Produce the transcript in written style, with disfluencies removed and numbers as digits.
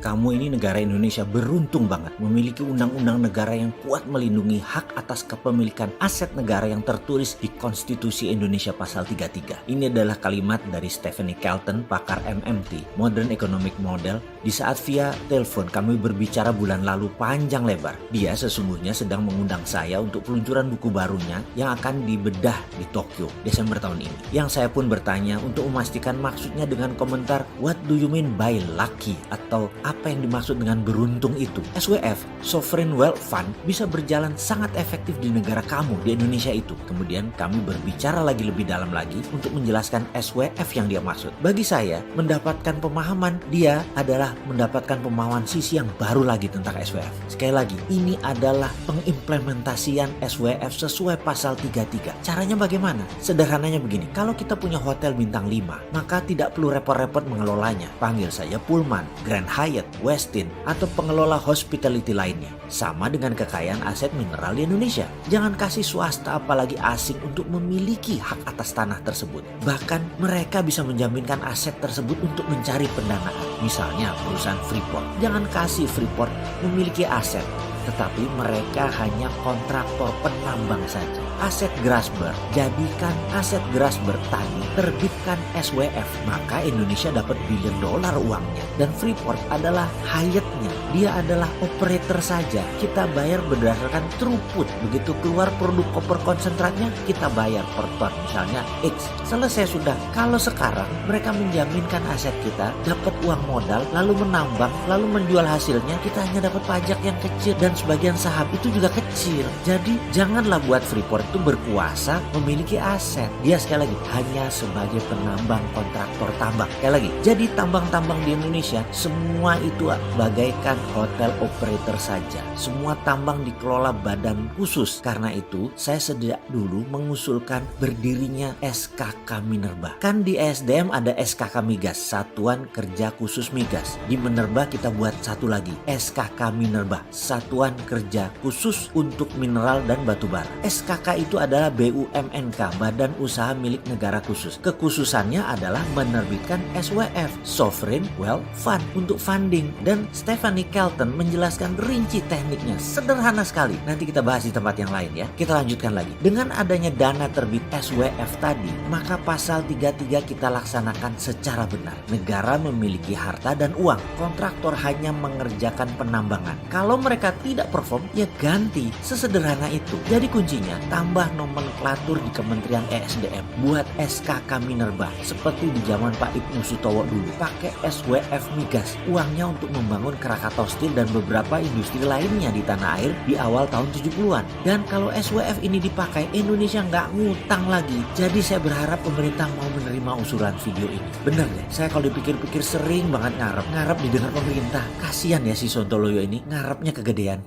kamu ini negara Indonesia beruntung banget memiliki undang-undang negara yang kuat melindungi hak atas kepemilikan aset negara yang tertulis di Konstitusi Indonesia pasal 33. Ini adalah kalimat dari Stephanie Kelton, pakar MMT, Modern Economic Model. Di saat via telepon kami berbicara bulan lalu panjang lebar. Dia sesungguhnya sedang mengundang saya untuk peluncuran buku barunya yang akan dibedah di Tokyo Desember tahun ini. Yang saya pun bertanya untuk memastikan maksudnya dengan komentar, "What do you mean by lucky?" Atau apa yang dimaksud dengan beruntung itu? SWF, Sovereign Wealth Fund, bisa berjalan sangat efektif di negara kamu, di Indonesia itu. Kemudian kami berbicara lagi lebih dalam lagi untuk menjelaskan SWF yang dia maksud. Bagi saya, mendapatkan pemahaman, dia adalah mendapatkan pemahaman sisi yang baru lagi tentang SWF. Sekali lagi, ini adalah pengimplementasian SWF sesuai pasal 33. Caranya bagaimana? Sederhananya begini, kalau kita punya hotel bintang 5, maka tidak perlu repot-repot mengelolanya. Panggil saja Pullman, Grand Hyatt, Westin, atau pengelola hospitality lainnya. Sama dengan kekayaan aset mineral di Indonesia. Jangan kasih swasta apalagi asing untuk memiliki hak atas tanah tersebut. Bahkan mereka bisa menjaminkan aset tersebut untuk mencari pendanaan. Misalnya perusahaan Freeport. Jangan kasih Freeport memiliki aset, tetapi mereka hanya kontraktor penambang saja. Aset Grasberg, jadikan aset Grasberg tadi, terbitkan SWF, maka Indonesia dapat billion dollar uangnya. Dan Freeport adalah Hyatt-nya, dia adalah operator saja. Kita bayar berdasarkan throughput. Begitu keluar produk koper konsentratnya, kita bayar per ton, misalnya X. Selesai sudah. Kalau sekarang mereka menjaminkan aset kita, dapat uang modal, lalu menambang, lalu menjual hasilnya, kita hanya dapat pajak yang kecil dan sebagian saham itu juga kecil. Jadi janganlah buat Freeport itu berkuasa memiliki aset. Dia sekali lagi hanya sebagai penambang kontraktor tambang. Sekali lagi, jadi tambang-tambang di Indonesia semua itu bagaikan hotel operator saja. Semua tambang dikelola badan khusus. Karena itu saya sejak dulu mengusulkan berdirinya SKK Minerba. Kan di ESDM ada SKK Migas, Satuan Kerja Khusus Migas. Di Minerba kita buat satu lagi, SKK Minerba, Satuan Kerja Khusus untuk Mineral dan Batubara. SKK itu adalah BUMNK, Badan Usaha Milik Negara Khusus. Kekhususannya adalah menerbitkan SWF, Sovereign Wealth Fund, untuk funding. Dan Stephanie Kelton menjelaskan rinci tekniknya, sederhana sekali. Nanti kita bahas di tempat yang lain ya. Kita lanjutkan lagi. Dengan adanya dana terbit SWF tadi, maka pasal 33 kita laksanakan secara benar. Negara memiliki harta dan uang. Kontraktor hanya mengerjakan penambangan. Kalau mereka tidak perform, ya ganti. Sesederhana itu. Jadi kuncinya, tambah nomenklatur di Kementerian ESDM. Buat SKK Minerba. Seperti di zaman Pak Ibnu Sutowo dulu. Pakai SWF Migas. Uangnya untuk membangun Krakatau Steel dan beberapa industri lainnya di tanah air di awal tahun 70-an. Dan kalau SWF ini dipakai, Indonesia nggak ngutang lagi. Jadi saya berharap pemerintah mau menerima usulan video ini. Bener deh, saya kalau dipikir-pikir sering banget ngarep didengar pemerintah. Kasian ya si Sontoloyo ini, ngarepnya kegedean.